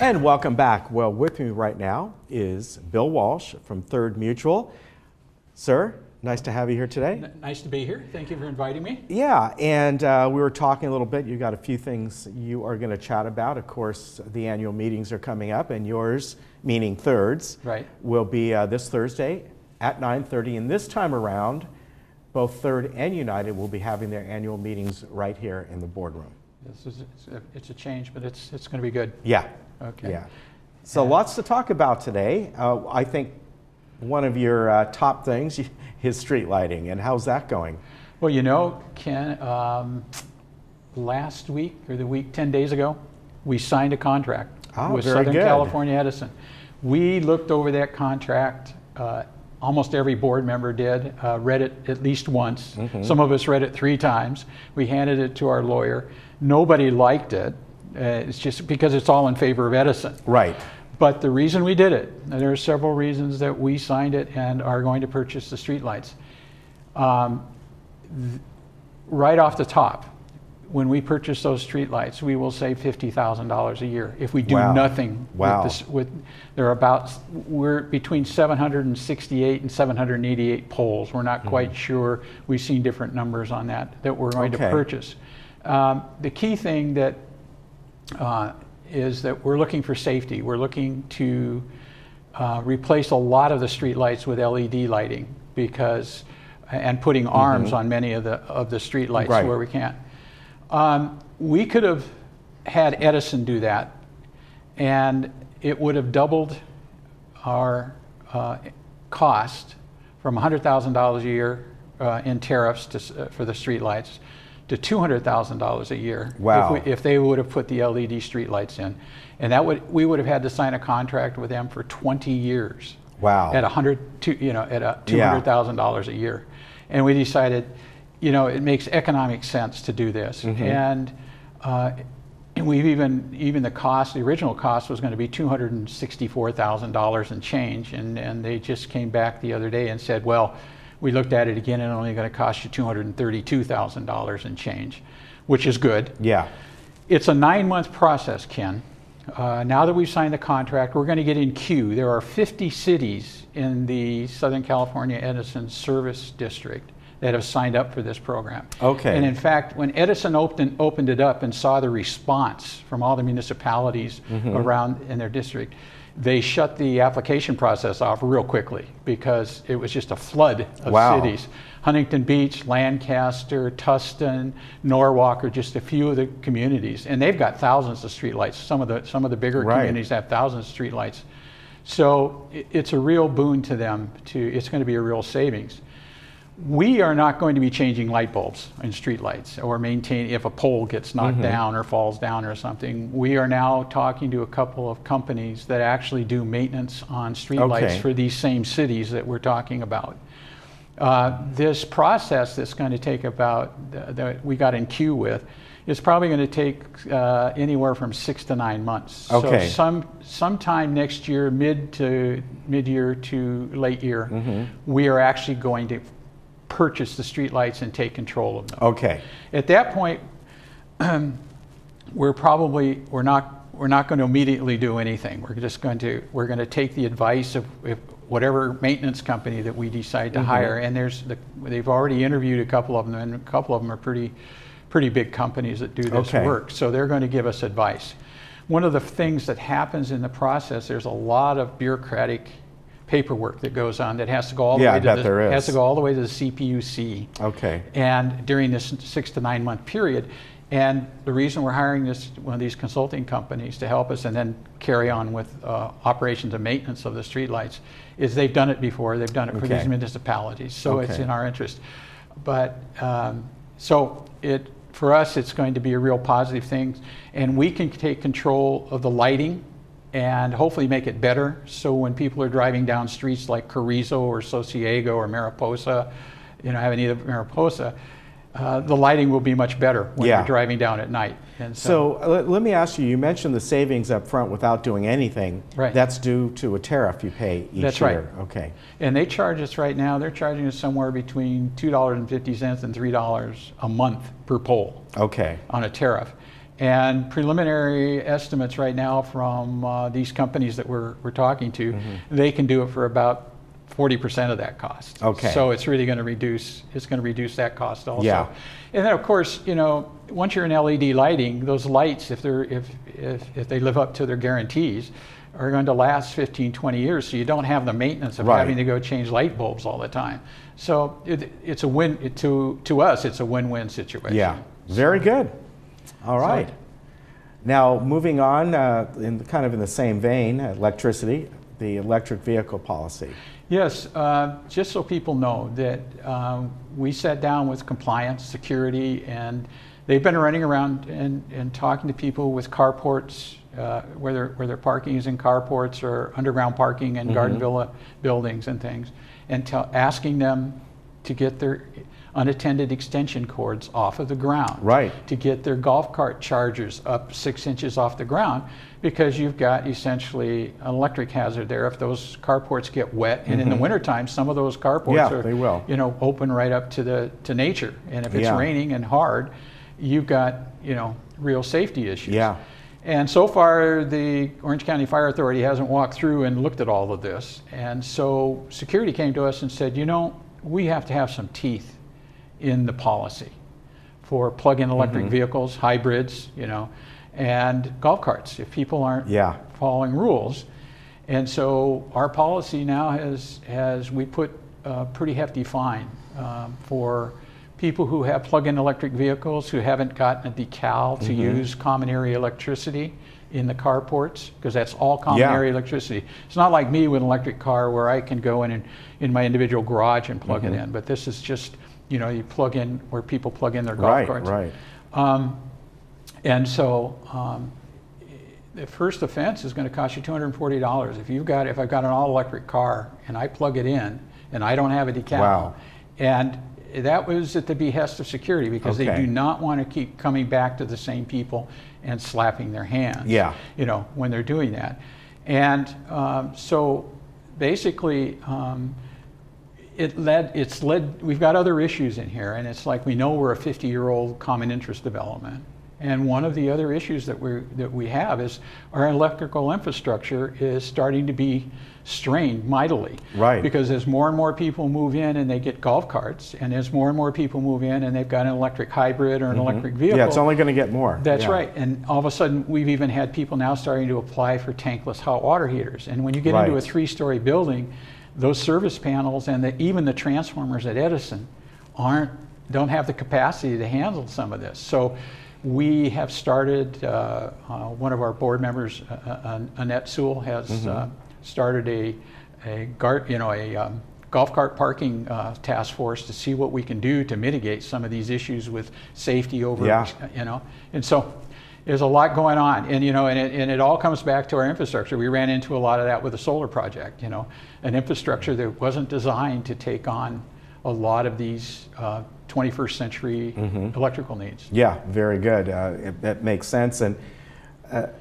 And welcome back. Well, with me right now is Bill Walsh from Third Mutual. Sir, nice to have you here today. Nice to be here. Thank you for inviting me. Yeah, and we were talking a little bit. You got a few things you are going to chat about. Of course, the annual meetings are coming up, and yours, meaning Third's, right, will be this Thursday at 9:30. And this time around, both Third and United will be having their annual meetings right here in the boardroom. It's a change, but it's going to be good. Yeah. Okay. Yeah. So lots to talk about today. I think one of your top things is street lighting, and how's that going? Well, you know, Ken, last week or the week 10 days ago, we signed a contract with Southern California Edison. We looked over that contract. Almost every board member did, read it at least once. Mm-hmm. Some of us read it 3 times. We handed it to our lawyer. Nobody liked it. It's just because it's all in favor of Edison. Right. But the reason we did it, and there are several reasons that we signed it and are going to purchase the streetlights. Right off the top, when we purchase those streetlights, we will save $50,000 a year if we do nothing. Wow. We're between 768 and 788 poles. We're not quite sure. We've seen different numbers on that we're going to purchase. The key thing that is that we're looking for safety. We're looking to replace a lot of the street lights with LED lighting and putting arms on many of the street lights where we can. We could have had Edison do that, and it would have doubled our cost from $100,000 a year in tariffs for the street lights to $200,000 a year. Wow. If they would have put the LED street lights in. And we would have had to sign a contract with them for 20 years. Wow. At $200,000 a year. And we decided, it makes economic sense to do this. Mm-hmm. And we've even the original cost was going to be $264,000 and change. And they just came back the other day and said, well, we looked at it again and it's only going to cost you $232,000 and change, which is good. Yeah. It's a 9-month process, Ken. Now that we've signed the contract, we're going to get in queue. There are 50 cities in the Southern California Edison Service District that have signed up for this program. Okay. And in fact, when Edison opened it up and saw the response from all the municipalities around in their district, they shut the application process off real quickly because it was just a flood of cities. Huntington Beach, Lancaster, Tustin, Norwalk are just a few of the communities, and they've got thousands of streetlights. Some of the bigger communities have thousands of streetlights. So it's a real boon to them. It's going to be a real savings. We are not going to be changing light bulbs in streetlights or maintaining if a pole gets knocked down or falls down or something. We are now talking to a couple of companies that actually do maintenance on streetlights for these same cities that we're talking about. This process that's going to take that we got in queue with is probably going to take anywhere from 6 to 9 months. Okay. So sometime next year, mid-year to late year, we are actually going to purchase the streetlights and take control of them. Okay. At that point, we're not going to immediately do anything. We're going to take the advice of whatever maintenance company that we decide to hire. And they've already interviewed a couple of them, and a couple of them are pretty big companies that do this work. So they're going to give us advice. One of the things that happens in the process, there's a lot of bureaucratic paperwork that goes on that has to go all the way to the CPUC. Okay. And during this 6 to 9 month period, and the reason we're hiring one of these consulting companies to help us and then carry on with operations and maintenance of the streetlights is they've done it before. They've done it for these municipalities, so it's in our interest. But for us, it's going to be a real positive thing, and we can take control of the lighting and hopefully make it better. So when people are driving down streets like Carrizo or Sosiego or Mariposa, Avenida Mariposa, the lighting will be much better when you're driving down at night. And so let me ask you, you mentioned the savings up front without doing anything. Right. That's due to a tariff you pay each year. That's right. Okay. And they charge us right now, they're charging us somewhere between $2.50 and $3 a month per pole. Okay. On a tariff. And preliminary estimates right now from these companies that we're talking to, they can do it for about 40% of that cost. Okay. So it's really going to reduce. It's going to reduce that cost also. Yeah. And then of course, you know, once you're in LED lighting, those lights, if they live up to their guarantees, are going to last 15, 20 years. So you don't have the maintenance of Right. having to go change light bulbs all the time. So it's a win to us. It's a win-win situation. Yeah, very good. All right. Now, moving on, in the same vein, electricity, the electric vehicle policy. Yes, just so people know that we sat down with compliance, security, and they've been running around and talking to people with carports, where their parking is in carports or underground parking in garden villa buildings and things, and asking them to get their unattended extension cords off of the ground. Right. To get their golf cart chargers up 6 inches off the ground, because you've got essentially an electric hazard there if those carports get wet. And in the wintertime, some of those carports are, they will. you know, open right up to nature. And if it's Yeah. raining and hard, you've got, you know, real safety issues. Yeah. And so far, the Orange County Fire Authority hasn't walked through and looked at all of this. And so security came to us and said, you know, we have to have some teeth in the policy for plug-in electric vehicles, hybrids, you know, and golf carts if people aren't following rules. And so our policy now has we put a pretty hefty fine for people who have plug-in electric vehicles who haven't gotten a decal to use common area electricity in the carports, because that's all common area electricity. It's not like me with an electric car where I can go in my individual garage and plug it in, but this is just, you know, you plug in where people plug in their golf carts. Right. And so the first offense is going to cost you $240. If I've got an all-electric car and I plug it in and I don't have a decal, Wow. and that was at the behest of security, because they Okay. do not want to keep coming back to the same people and slapping their hands. Yeah. You know, when they're doing that. And so basically, we've got other issues in here, and it's like we know we're a 50-year-old common interest development. And one of the other issues that we have is our electrical infrastructure is starting to be strained mightily. Right. Because as more and more people move in and they get golf carts, and as more and more people move in and they've got an electric hybrid or an electric vehicle. Yeah, it's only going to get more. That's right. And all of a sudden, we've even had people now starting to apply for tankless hot water heaters. And when you get into a 3-story building, those service panels and even the transformers at Edison don't have the capacity to handle some of this. So we have started, one of our board members, Annette Sewell, has started a golf cart parking task force to see what we can do to mitigate some of these issues with safety over, you know. And so there's a lot going on, and you know, and it all comes back to our infrastructure. We ran into a lot of that with the solar project, you know, an infrastructure that wasn't designed to take on a lot of these 21st century electrical needs. Yeah, very good. That makes sense. And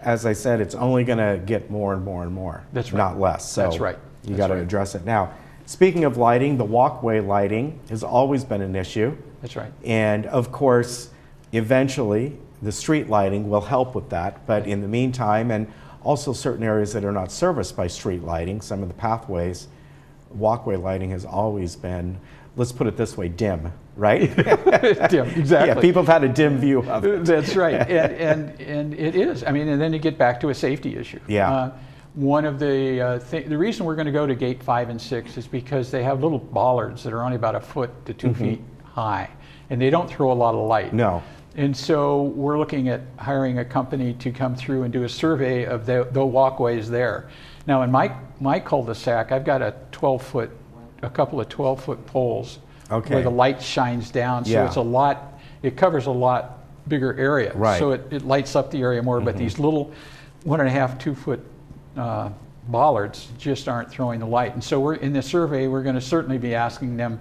as I said, it's only going to get more and more and more. That's right. Not less. So That's right. You got to address it now. Speaking of lighting, the walkway lighting has always been an issue. That's right. And of course, eventually, the street lighting will help with that. But in the meantime, and also certain areas that are not serviced by street lighting, some of the pathways, walkway lighting has always been, let's put it this way, dim, right? Dim, exactly. Yeah, people have had a dim view of it. That's right, and it is. I mean, and then you get back to a safety issue. Yeah. One of the the reason we're going to go to gate 5 and 6 is because they have little bollards that are only about 1 foot to 2 feet high, and they don't throw a lot of light. No. And so we're looking at hiring a company to come through and do a survey of the walkways there. Now, in my cul-de-sac, I've got a couple of 12-foot poles where the light shines down. So it covers a lot bigger area. Right. So it lights up the area more, but these little 1.5, 2 foot bollards just aren't throwing the light. And so in the survey, we're going to certainly be asking them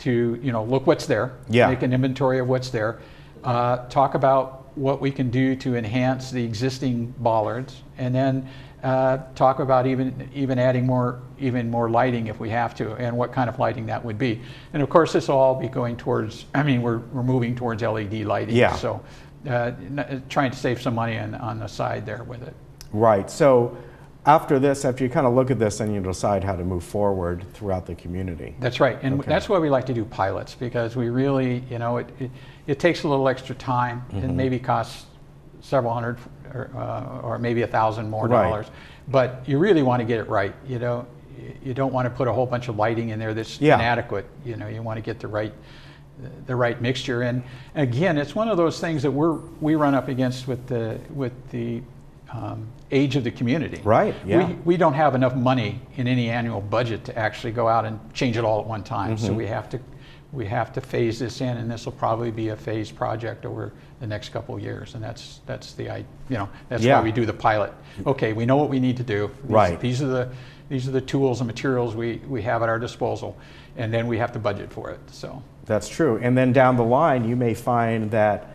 to, you know, look what's there, make an inventory of what's there, talk about what we can do to enhance the existing bollards, and then talk about even adding even more lighting if we have to, and what kind of lighting that would be. And of course, this will all be going towards, I mean, we're moving towards LED lighting. Yeah. So trying to save some money on the side there with it. Right. So after this, after you kind of look at this, then you decide how to move forward throughout the community. That's right, and Okay. that's why we like to do pilots, because we really, it takes a little extra time. It maybe costs several hundred or maybe $1,000 more Right. dollars, but you really want to get it right. You don't want to put a whole bunch of lighting in there that's Yeah. inadequate. You want to get the right mixture. And again, it's one of those things that we run up against with the age of the community. Right, yeah. We don't have enough money in any annual budget to actually go out and change it all at one time. So we have to phase this in, and this will probably be a phased project over the next couple of years. And that's Yeah. why we do the pilot. Okay, we know what we need to do. Right. These are the tools and materials we have at our disposal, and then we have to budget for it. So That's true. And then down the line, you may find that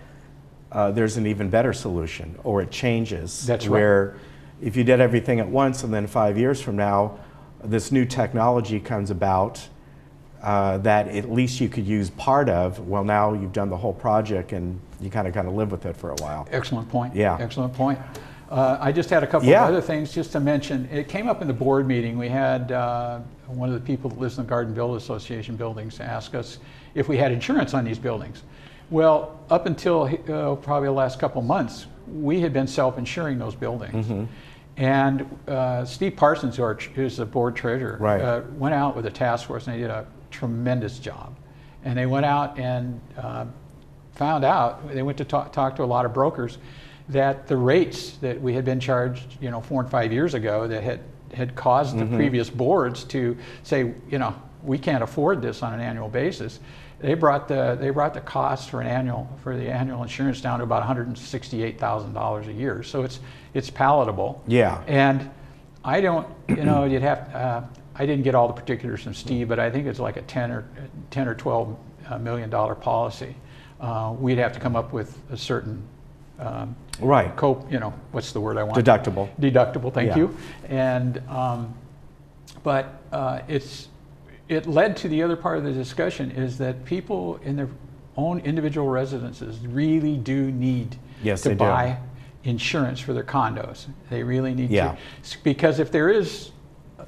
there's an even better solution, or it changes. That's right. Where if you did everything at once, and then 5 years from now, this new technology comes about that at least you could use part of. Well, now you've done the whole project, and you kind of live with it for a while. excellent point. Yeah. Excellent point. I just had a couple Yeah. of other things just to mention. It came up in the board meeting. We had one of the people that lives in the Garden Build Association buildings ask us if we had insurance on these buildings. Well, up until probably the last couple months, we had been self-insuring those buildings. And Steve Parsons, who's the board treasurer, Right. went out with a task force, and they did a tremendous job. And they went out and found out, they went to talk to a lot of brokers, that the rates that we had been charged 4 and 5 years ago that had caused the previous boards to say, we can't afford this on an annual basis. They brought the cost for the annual insurance down to about $168,000 a year. So it's palatable. Yeah. And I don't, I didn't get all the particulars from Steve, but I think it's like a $10 or $12 million policy. We'd have to come up with a certain Right. what's the word I want? Deductible. Deductible, thank Yeah. you. And but it led to the other part of the discussion, is that people in their own individual residences really do need Yes, to they do. buy insurance for their condos. They really need Yeah. to, because if there is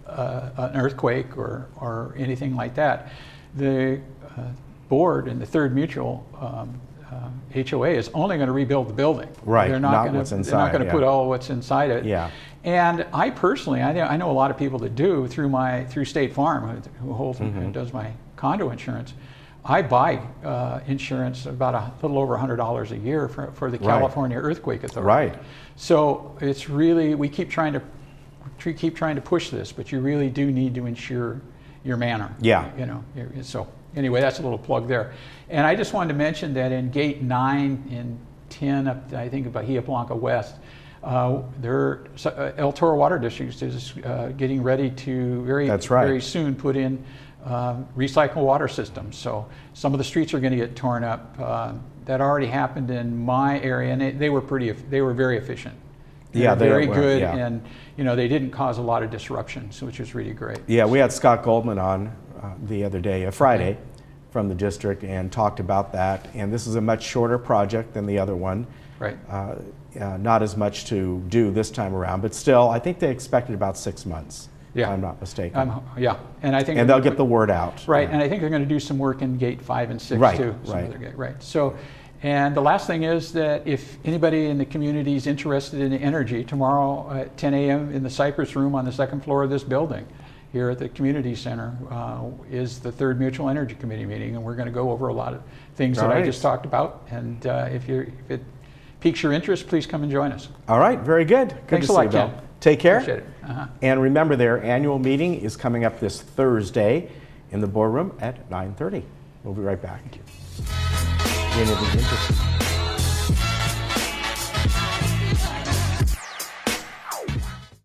an earthquake or anything like that, the board and the Third Mutual HOA is only going to rebuild the building. Right, They're not not what's going inside, to yeah. put all what's inside it. Yeah. And I personally, I know a lot of people that do through State Farm, who holds and does my condo insurance. I buy insurance about a little over $100 a year for the California Earthquake Authority. Right. So it's really, we keep trying to push this, but you really do need to insure your manor. Yeah. So anyway, that's a little plug there. And I just wanted to mention that in Gate 9 and 10, up, I think, Bahia Blanca West, El Toro Water District is getting ready to That's right. very soon put in recyclable water systems. So some of the streets are going to get torn up. That already happened in my area, and they were very efficient. Yeah, They were very were, good, yeah. and they didn't cause a lot of disruptions, which was really great. Yeah, we had Scott Goldman on the other day, Friday, from the district, and talked about that. And this is a much shorter project than the other one. Right. Not as much to do this time around, but still, I think they expected about 6 months, Yeah. if I'm not mistaken. Yeah, and I think And they'll get the word out. right, and I think they're going to do some work in Gate 5 and 6 Right, too. Some right. other gate, right. So, and the last thing is that if anybody in the community is interested in energy, tomorrow at 10 a.m. in the Cypress Room on the second floor of this building, here at the community center, is the Third Mutual Energy Committee meeting, and we're going to go over a lot of things that I Right. just talked about. And if it piques your interest, please come and join us. All right, very good. Good Thanks to a see lot, you, Bill. Ken. Take care. Appreciate it. Uh-huh. And remember, their annual meeting is coming up this Thursday in the boardroom at 9:30. We'll be right back. Anything interesting?